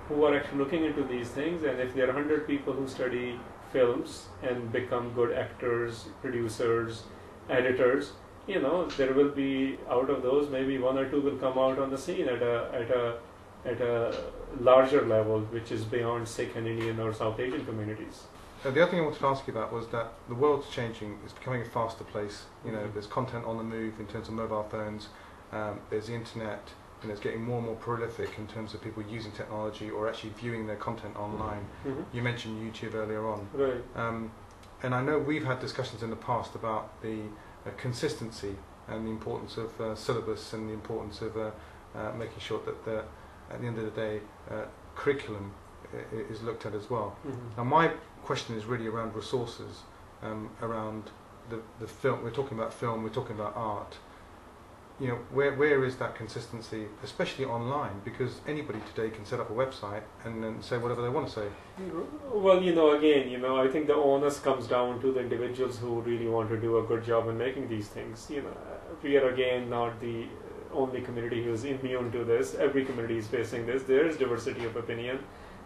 who are actually looking into these things, and if there are 100 people who study films and become good actors, producers, editors, there will be, out of those, maybe one or two will come out on the scene at a larger level, which is beyond Sikh and Indian or South Asian communities. The other thing I wanted to ask you about was that the world's changing. It's becoming a faster place. There's content on the move in terms of mobile phones. There's the internet, and it's getting more and more prolific in terms of people using technology or actually viewing their content online. You mentioned YouTube earlier on. Right. And I know we've had discussions in the past about the consistency and the importance of syllabus and the importance of making sure that at the end of the day, curriculum is looked at as well. Now my question is really around resources, around the film. We're talking about film, we're talking about art. Where is that consistency, especially online? Because anybody today can set up a website and then say whatever they want to say. Well, again, I think the onus comes down to the individuals who really want to do a good job in making these things. We are again not the only community who is immune to this. Every community is facing this. There is diversity of opinion.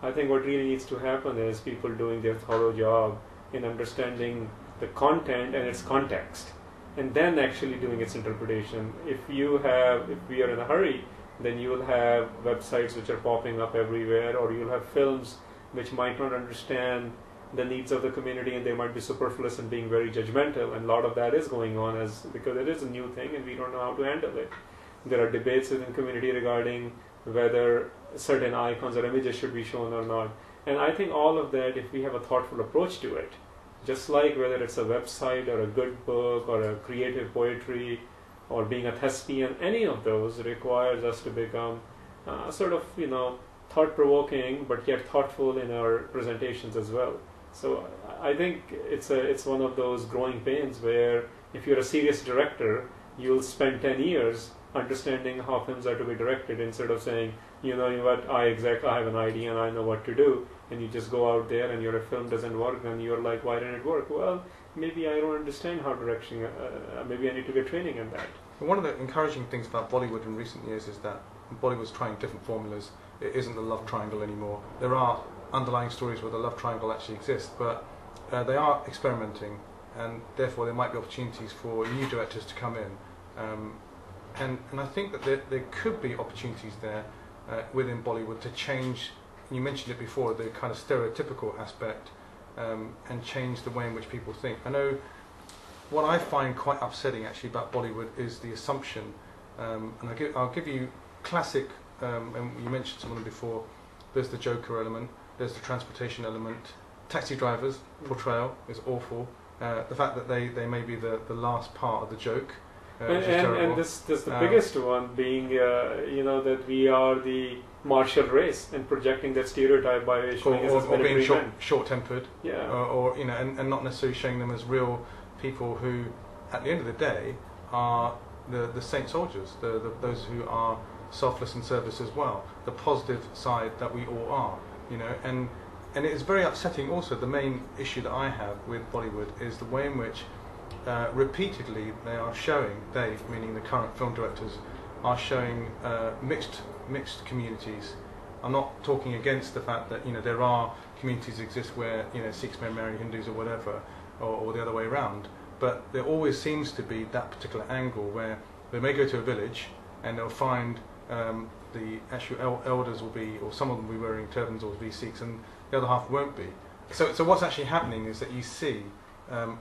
I think what really needs to happen is people doing their thorough job in understanding the content and its context, and then actually doing its interpretation. If we are in a hurry, then you will have websites which are popping up everywhere, or you'll have films which might not understand the needs of the community, and they might be superfluous and being very judgmental, and a lot of that is going on because it is a new thing and we don't know how to handle it. There are debates within community regarding whether certain icons or images should be shown or not. And I think all of that, if we have a thoughtful approach to it, just like whether it's a website or a good book or a creative poetry or being a thespian, any of those requires us to become thought-provoking but yet thoughtful in our presentations as well. So I think it's one of those growing pains where if you're a serious director, you'll spend 10 years understanding how films are to be directed, instead of saying, what, I have an idea and I know what to do, and you just go out there and your film doesn't work, and you're like, why didn't it work? Well, maybe I don't understand how direction, maybe I need to get training in that. One of the encouraging things about Bollywood in recent years is that Bollywood's trying different formulas. It isn't the love triangle anymore. There are underlying stories where the love triangle actually exists, but they are experimenting, and therefore there might be opportunities for new directors to come in. And I think that there could be opportunities there within Bollywood to change, you mentioned it before, the kind of stereotypical aspect, and change the way in which people think. I know what I find quite upsetting actually about Bollywood is the assumption, and I'll give you classic, and you mentioned some of them before, there's the Joker element, there's the transportation element, taxi drivers, Portrayal is awful, the fact that they may be the last part of the joke. And this the biggest one being that we are the martial race, and projecting that stereotype by showing us as being men. short-tempered, or and not necessarily showing them as real people who, at the end of the day, are the saint soldiers, those who are selfless in service as well. The positive side that we all are, and it is very upsetting. Also, the main issue that I have with Bollywood is the way in which repeatedly they are showing, meaning the current film directors, are showing mixed communities. I'm not talking against the fact that there are communities exist where Sikhs may marry Hindus or whatever, or the other way around, but there always seems to be that particular angle where they may go to a village and they'll find the actual elders will be, or some of them will be wearing turbans or will be Sikhs, and the other half won't be. So what's actually happening is that you see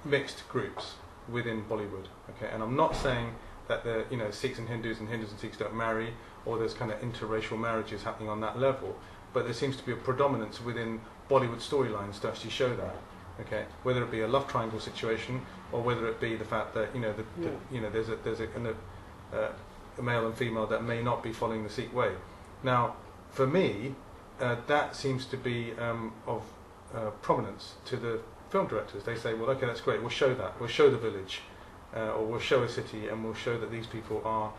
mixed groups within Bollywood, okay, and I'm not saying that the Sikhs and Hindus and Sikhs don't marry, or there's kind of interracial marriages happening on that level, but there seems to be a predominance within Bollywood storylines to actually show that, okay, whether it be a love triangle situation or whether it be the fact that there's a male and female that may not be following the Sikh way. Now, for me, that seems to be of prominence to the film directors. They say, well, okay, that's great, we'll show that, we'll show the village, or we'll show a city, and we'll show that these people are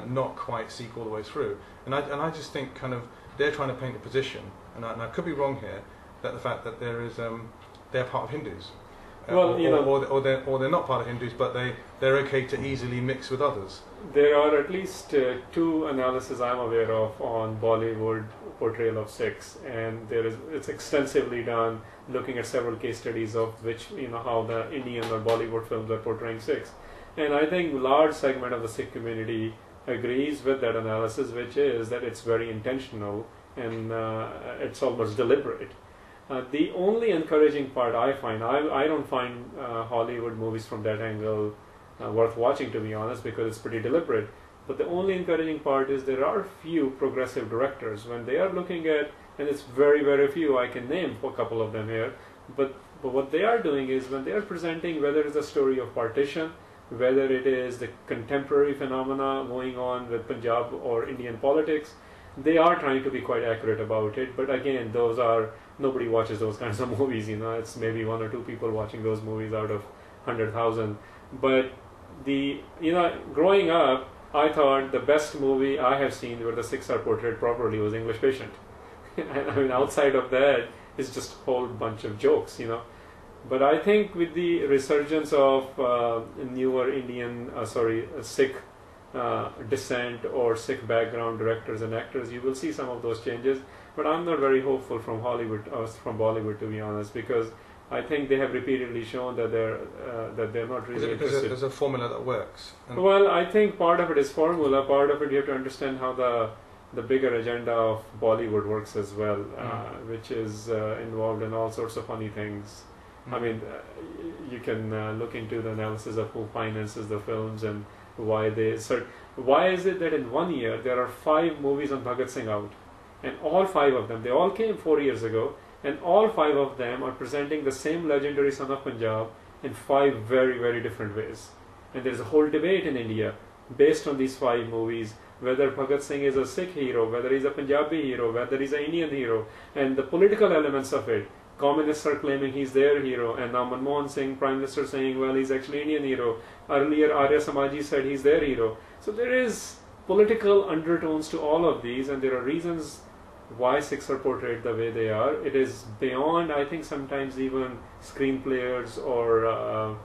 not quite Sikh all the way through. And I just think kind of they're trying to paint a position, and I could be wrong here, that the fact that there is they're part of Hindus, Well, or they're not part of Hindus, but they're okay to easily mix with others. There are at least two analyses I'm aware of on Bollywood portrayal of Sikhs, and it's extensively done, looking at several case studies of which how the Indian or Bollywood films are portraying Sikhs, and I think large segment of the Sikh community agrees with that analysis, which is that it's very intentional and it's almost deliberate. The only encouraging part I find, I don't find Hollywood movies from that angle worth watching, to be honest, because it's pretty deliberate. But the only encouraging part is there are few progressive directors when they are looking at, and it's very, very few, I can name a couple of them here, but what they are doing is when they are presenting, whether it's a story of partition, whether it is the contemporary phenomena going on with Punjab or Indian politics, they are trying to be quite accurate about it. But again, nobody watches those kinds of movies, it's maybe one or two people watching those movies out of 100,000. But growing up, I thought the best movie I have seen where the Sikhs are portrayed properly was English Patient. And I mean, outside of that, it's just a whole bunch of jokes, But I think with the resurgence of newer Sikh descent or Sikh background directors and actors, you will see some of those changes. But I'm not very hopeful from Bollywood, to be honest, because I think they have repeatedly shown that they're not really interested. There's a formula that works. Well, I think part of it is formula. Part of it you have to understand how the bigger agenda of Bollywood works as well, which is involved in all sorts of funny things. I mean, you can look into the analysis of who finances the films and why why is it that in 1 year there are 5 movies on Bhagat Singh out, and all 5 of them, they all came 4 years ago, and all 5 of them are presenting the same legendary son of Punjab in 5 very, very different ways. And there is a whole debate in India based on these 5 movies, whether Bhagat Singh is a Sikh hero, whether he's a Punjabi hero, whether he's an Indian hero, and the political elements of it. Communists are claiming he's their hero, and now Manmohan Singh, Prime Minister, saying, well, he's actually Indian hero. Earlier, Arya Samaji said he's their hero. So there is political undertones to all of these, and there are reasons why Sikhs are portrayed the way they are. It is beyond, I think, sometimes even screenplayers or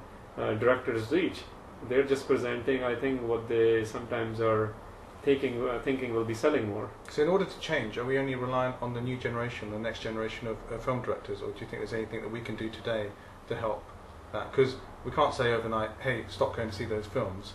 directors' reach. They're just presenting, I think, what they sometimes are thinking will be selling more. So in order to change, are we only reliant on the new generation, the next generation of film directors, or do you think there's anything that we can do today to help that? Because we can't say overnight, hey, stop going to see those films.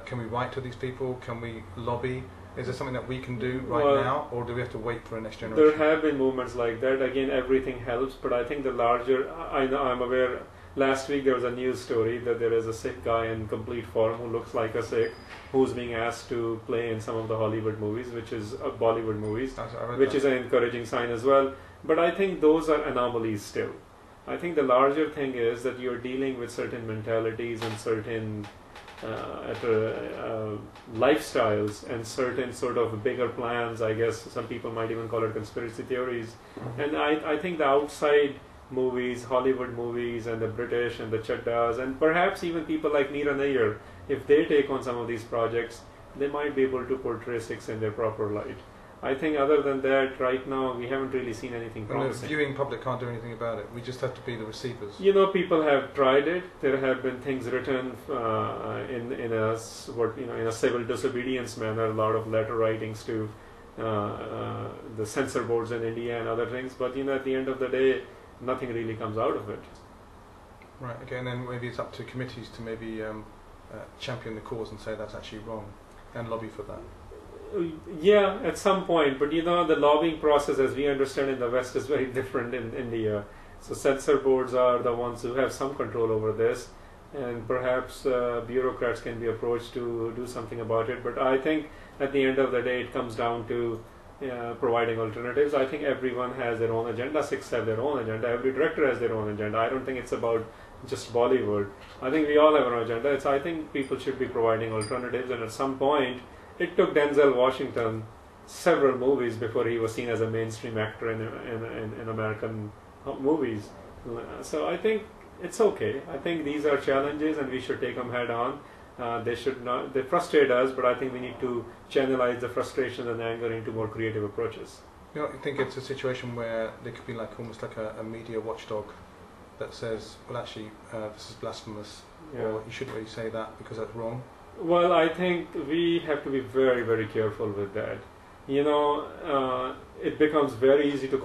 Can we write to these people? Can we lobby? Is there something that we can do right now, or do we have to wait for a next generation? There have been movements like that. Again, everything helps, but I think the larger, I'm aware, last week there was a news story that there is a Sikh guy in complete form who looks like a Sikh, who's being asked to play in some of the Hollywood movies, which is Bollywood movies, which is an encouraging sign as well. But I think those are anomalies still. I think the larger thing is that you're dealing with certain mentalities and certain lifestyles and certain sort of bigger plans. I guess some people might even call it conspiracy theories. And I think the outside movies, Hollywood movies, and the British and the Chaddas, and perhaps even people like Meera Nair, if they take on some of these projects, they might be able to portray Sikhs in their proper light. I think other than that, right now, we haven't really seen anything promising. The viewing public can't do anything about it. We just have to be the receivers. People have tried it. There have been things written in a civil disobedience manner, a lot of letter writings to the censor boards in India and other things. But at the end of the day, nothing really comes out of it. Right. Okay. And then maybe it's up to committees to maybe champion the cause and say that's actually wrong, and lobby for that. Yeah, at some point, but the lobbying process as we understand in the West is very different in India. So censor boards are the ones who have some control over this, and perhaps bureaucrats can be approached to do something about it. But I think at the end of the day it comes down to providing alternatives. I think everyone has their own agenda. Sikhs have their own agenda. Every director has their own agenda. I don't think it's about just Bollywood. I think we all have our own agenda. I think people should be providing alternatives, and at some point it took Denzel Washington several movies before he was seen as a mainstream actor in American movies. So I think it's okay. I think these are challenges and we should take them head on. They frustrate us, but I think we need to channelize the frustration and anger into more creative approaches. I think it's a situation where there could be almost like a media watchdog that says, well, actually, this is blasphemous, Yeah. or you shouldn't really say that because that's wrong? Well, I think we have to be very, very careful with that. It becomes very easy to